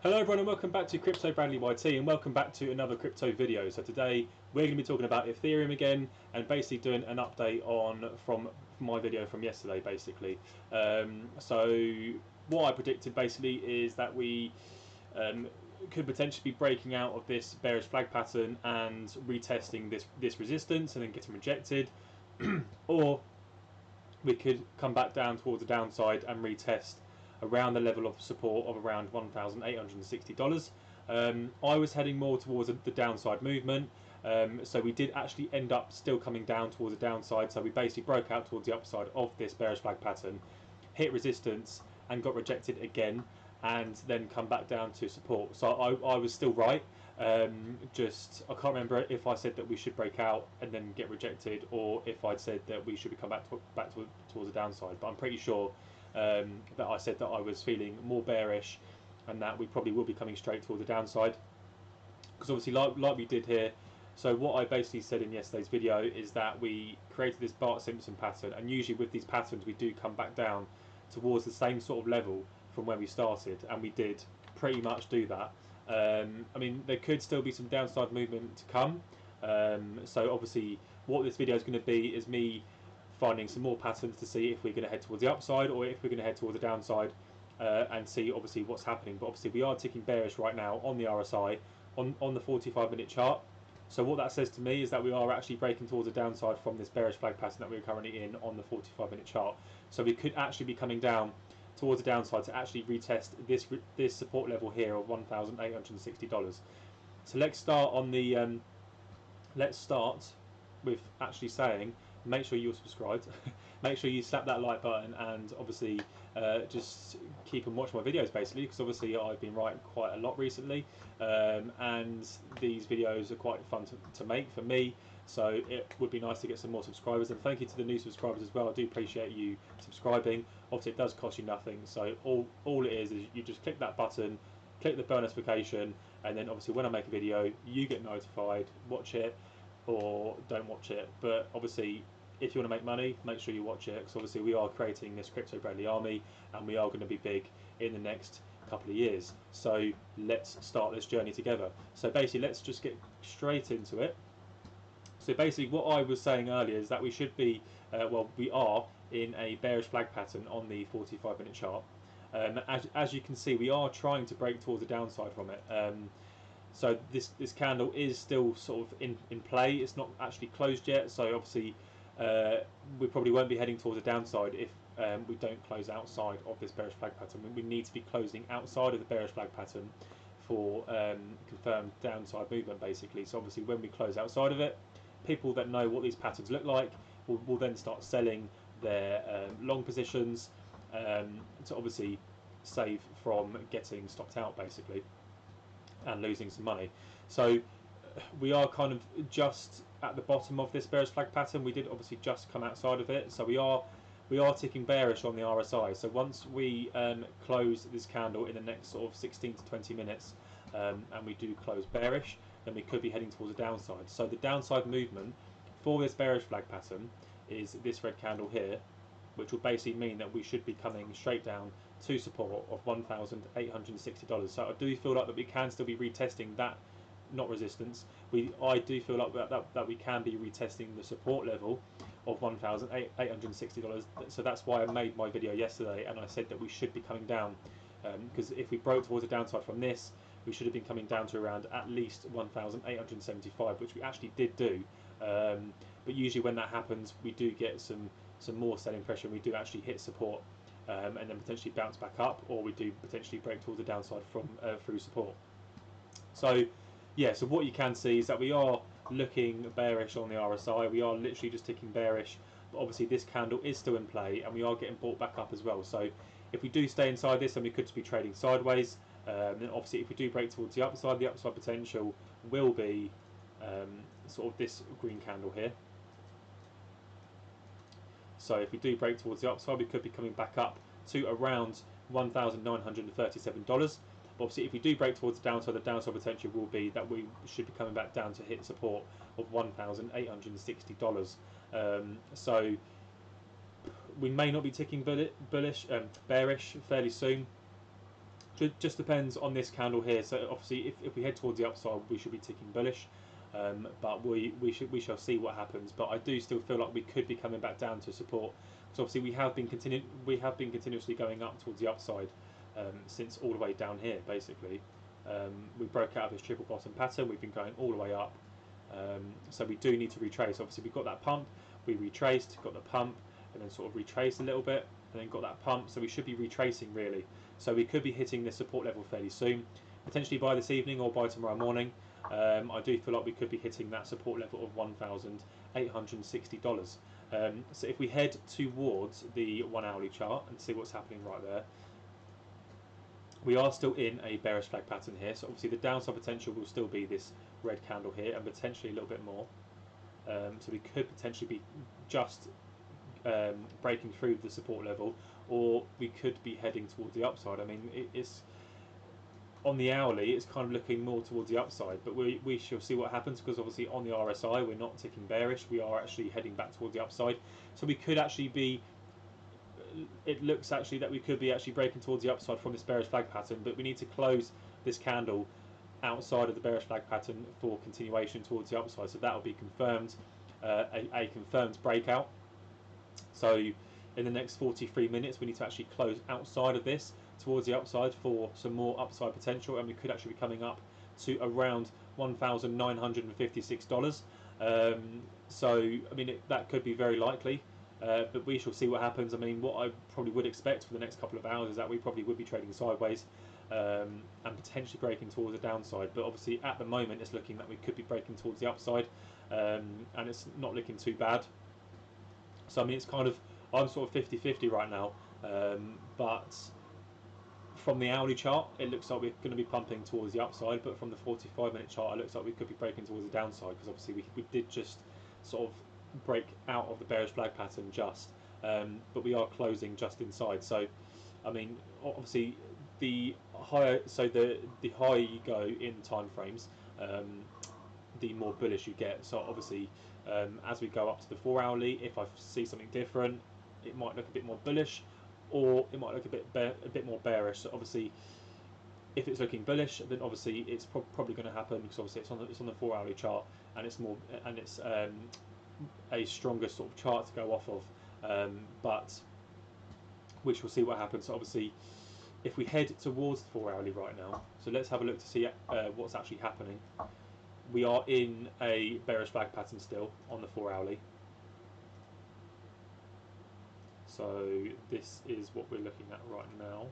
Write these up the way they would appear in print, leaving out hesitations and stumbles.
Hello everyone and welcome back to Crypto Bradley YT and welcome back to another crypto video. So today we're going to be talking about Ethereum again and basically doing an update on from my video from yesterday basically. So what I predicted basically is that we could potentially be breaking out of this bearish flag pattern and retesting this resistance and then getting rejected or we could come back down towards the downside and retest around the level of support of around $1,860. I was heading more towards the downside movement, so we did actually end up still coming down towards the downside. So we basically broke out towards the upside of this bearish flag pattern, hit resistance and got rejected again, and then come back down to support. So I was still right. Just I can't remember if I said that we should break out and then get rejected, or if I'd said that we should come back towards the downside. But I'm pretty sure that I said that I was feeling more bearish, and that we probably will be coming straight towards the downside. Because obviously, like we did here. So what I basically said in yesterday's video is that we created this Bart-Simpson pattern, and usually with these patterns we do come back down towards the same sort of level from where we started, and we did pretty much do that. I mean, there could still be some downside movement to come. So obviously what this video is going to be is me finding some more patterns to see if we're going to head towards the upside or if we're going to head towards the downside, and see obviously what's happening. But obviously we are ticking bearish right now on the RSI on the 45-minute chart. So what that says to me is that we are actually breaking towards the downside from this bearish flag pattern that we're currently in on the 45-minute chart. So we could actually be coming down towards the downside to actually retest this support level here of $1,860. So let's start on the let's start with actually saying make sure you're subscribed, make sure you slap that like button, and obviously just keep and watch my videos basically, because obviously I've been writing quite a lot recently, and these videos are quite fun to make for me, so it would be nice to get some more subscribers. And thank you to the new subscribers as well. I do appreciate you subscribing. Obviously it does cost you nothing, so all it is you just click that button, click the bell notification, and then obviously when I make a video you get notified. Watch it or don't watch it, but obviously if you want to make money, make sure you watch it, because obviously we are creating this Crypto Bradley army and we are going to be big in the next couple of years. So let's start this journey together. So basically let's just get straight into it. So basically what I was saying earlier is that we should be well, we are in a bearish flag pattern on the 45-minute chart. As you can see, we are trying to break towards the downside from it. So this candle is still sort of in play. It's not actually closed yet, so obviously we probably won't be heading towards the downside if we don't close outside of this bearish flag pattern. We need to be closing outside of the bearish flag pattern for confirmed downside movement basically. So obviously when we close outside of it, people that know what these patterns look like will then start selling their long positions to obviously save from getting stopped out basically and losing some money. So we are kind of just at the bottom of this bearish flag pattern. We did obviously just come outside of it, so we are ticking bearish on the RSI. So once we close this candle in the next sort of 16 to 20 minutes and we do close bearish, then we could be heading towards the downside. So the downside movement for this bearish flag pattern is this red candle here, which will basically mean that we should be coming straight down to support of $1,860. So I do feel like that we can still be retesting that, not resistance. I do feel like that we can be retesting the support level of $1,860. So that's why I made my video yesterday and I said that we should be coming down, because if we broke towards the downside from this, we should have been coming down to around at least 1,875, which we actually did do. But usually when that happens, we do get some more selling pressure, and we do actually hit support and then potentially bounce back up, or we do potentially break towards the downside from through support. So yeah, so what you can see is that we are looking bearish on the RSI. We are literally just ticking bearish, but obviously this candle is still in play and we are getting bought back up as well. So if we do stay inside this, then we could be trading sideways. Then obviously if we do break towards the upside potential will be sort of this green candle here. So if we do break towards the upside, we could be coming back up to around $1,937. But obviously if we do break towards the downside potential will be that we should be coming back down to hit support of $1,860. So we may not be ticking bearish fairly soon, Just depends on this candle here. So obviously, if we head towards the upside, we should be ticking bullish. But we shall see what happens. But I do still feel like we could be coming back down to support. So obviously we have been continuously going up towards the upside since all the way down here. Basically, we broke out of this triple bottom pattern. We've been going all the way up. So we do need to retrace. Obviously we've got that pump. We retraced, got the pump, and then sort of retraced a little bit, and then got that pump. So we should be retracing really. So we could be hitting the support level fairly soon, potentially by this evening or by tomorrow morning. I do feel like we could be hitting that support level of $1,860. So if we head towards the 1 hourly chart and see what's happening right there, we are still in a bearish flag pattern here. So obviously the downside potential will still be this red candle here and potentially a little bit more. So we could potentially be just breaking through the support level, or we could be heading towards the upside. I mean, it's on the hourly, it's kind of looking more towards the upside, but we shall see what happens, because obviously on the RSI we're not ticking bearish, we are actually heading back towards the upside. So we could actually be, it looks actually that we could be actually breaking towards the upside from this bearish flag pattern, but we need to close this candle outside of the bearish flag pattern for continuation towards the upside. So that will be confirmed, a confirmed breakout. So in the next 43 minutes we need to actually close outside of this towards the upside for some more upside potential, and we could actually be coming up to around $1,956. So I mean that could be very likely, but we shall see what happens. I mean, what I probably would expect for the next couple of hours is that we probably would be trading sideways and potentially breaking towards the downside, but obviously at the moment it's looking that we could be breaking towards the upside, and it's not looking too bad. So I mean, it's kind of, I'm sort of 50-50 right now, but from the hourly chart it looks like we're going to be pumping towards the upside, but from the 45-minute chart it looks like we could be breaking towards the downside, because obviously we did just sort of break out of the bearish flag pattern but we are closing just inside. So I mean, obviously the higher, so the higher you go in time frames, the more bullish you get. So obviously as we go up to the 4 hourly, if I see something different, it might look a bit more bullish, or it might look a bit more bearish. So obviously if it's looking bullish, then obviously it's probably going to happen, because obviously it's on the 4 hourly chart, and it's more, and it's a stronger sort of chart to go off of, but which we'll see what happens. So obviously if we head towards the 4 hourly right now, so let's have a look to see what's actually happening. We are in a bearish flag pattern still on the 4 hourly. So this is what we're looking at right now.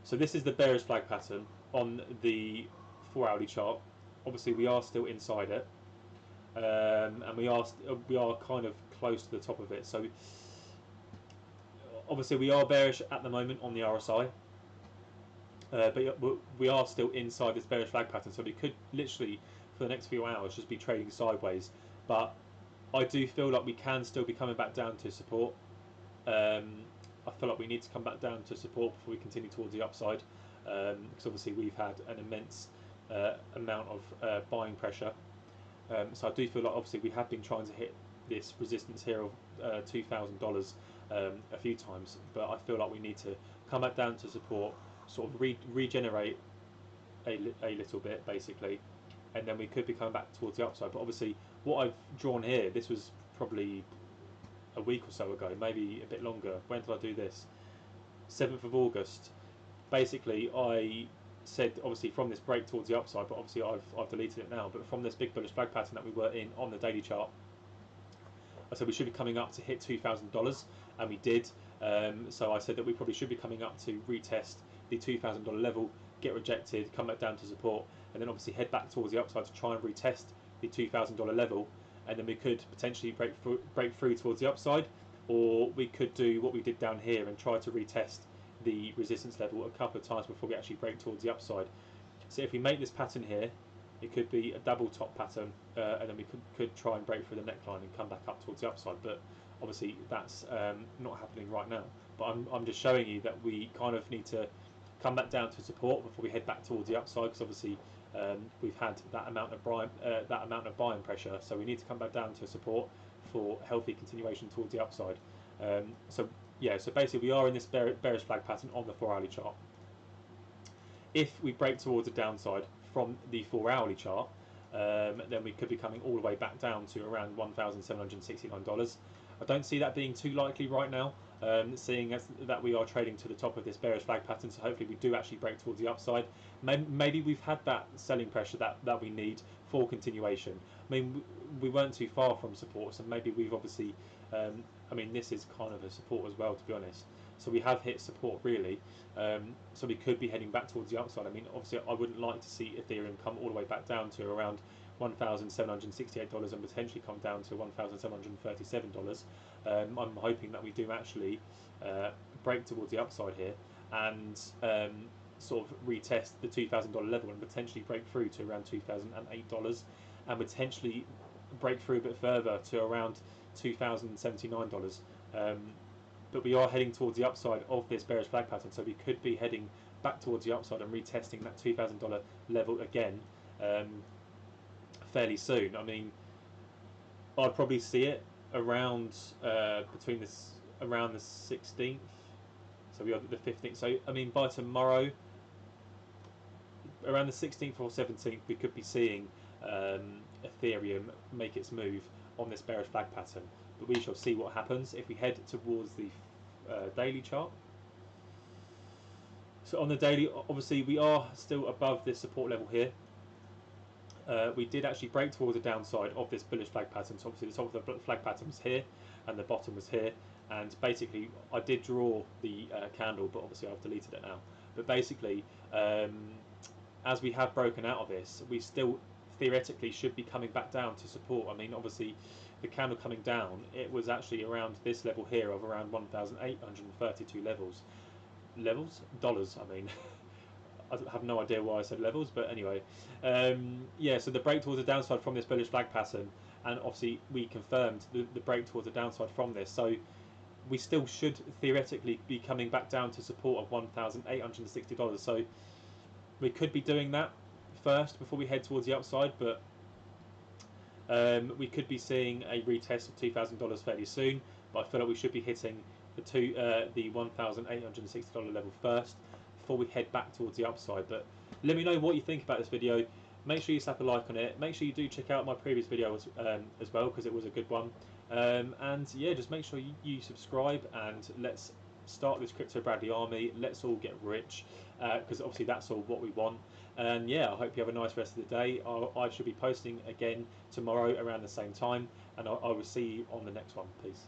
So this is the bearish flag pattern on the 4 hourly chart. Obviously we are still inside it, and we are kind of close to the top of it. So obviously we are bearish at the moment on the RSI, but we are still inside this bearish flag pattern, so we could literally for the next few hours just be trading sideways. But I do feel like we can still be coming back down to support. I feel like we need to come back down to support before we continue towards the upside, because obviously we've had an immense amount of buying pressure. So I do feel like obviously we have been trying to hit this resistance here of $2,000 a few times, but I feel like we need to come back down to support, sort of regenerate a little bit basically, and then we could be coming back towards the upside. But obviously what I've drawn here, this was probably a week or so ago, maybe a bit longer. When did I do this? 7th of August. Basically I said obviously from this break towards the upside, but obviously I've deleted it now, but from this big bullish flag pattern that we were in on the daily chart, I said we should be coming up to hit $2,000, and we did. So I said that we probably should be coming up to retest the $2,000 level, get rejected, come back down to support, and then obviously head back towards the upside to try and retest the $2,000 level, and then we could potentially break through towards the upside, or we could do what we did down here and try to retest the resistance level a couple of times before we actually break towards the upside. So if we make this pattern here, it could be a double top pattern, and then we could try and break through the neckline and come back up towards the upside, but obviously that's not happening right now. But I'm just showing you that we kind of need to come back down to support before we head back towards the upside, because obviously we've had that amount of buying pressure, so we need to come back down to support for healthy continuation towards the upside. So yeah, so basically we are in this bearish flag pattern on the 4-hourly chart. If we break towards the downside from the 4-hourly chart, then we could be coming all the way back down to around $1,769. I don't see that being too likely right now, seeing as that we are trading to the top of this bearish flag pattern, so hopefully we do actually break towards the upside. Maybe we've had that selling pressure that we need for continuation. I mean, we weren't too far from support, so maybe we've obviously, I mean, this is kind of a support as well, to be honest. So we have hit support really, so we could be heading back towards the upside. I mean, obviously I wouldn't like to see Ethereum come all the way back down to around $1,768 and potentially come down to $1,737. I'm hoping that we do actually break towards the upside here and sort of retest the $2,000 level and potentially break through to around $2,008 and potentially break through a bit further to around $2,079. But we are heading towards the upside of this bearish flag pattern, so we could be heading back towards the upside and retesting that $2,000 level again fairly soon. I mean, I'd probably see it around around the 16th. So we are the 15th. So I mean, by tomorrow, around the 16th or 17th, we could be seeing Ethereum make its move on this bearish flag pattern. But we shall see what happens if we head towards the daily chart. So on the daily, obviously we are still above this support level here. We did actually break towards the downside of this bullish flag pattern. So obviously the top of the flag pattern was here and the bottom was here, and basically I did draw the candle, but obviously I've deleted it now. But basically as we have broken out of this, we still theoretically should be coming back down to support. I mean, obviously the candle coming down, it was actually around this level here of around 1,832 dollars, I mean. I have no idea why I said levels, but anyway, yeah, so the break towards the downside from this bullish flag pattern, and obviously we confirmed the break towards the downside from this, so we still should theoretically be coming back down to support of $1,860. So we could be doing that first before we head towards the upside, but we could be seeing a retest of $2,000 fairly soon, but I feel like we should be hitting the $1,860 level first before we head back towards the upside. But let me know what you think about this video. Make sure you slap a like on it. Make sure you do check out my previous video as well, because it was a good one. And yeah, just make sure you subscribe, and let's start this Crypto Bradley army. Let's all get rich, because obviously that's all what we want. And yeah, I hope you have a nice rest of the day. I should be posting again tomorrow around the same time, and I will see you on the next one. Peace.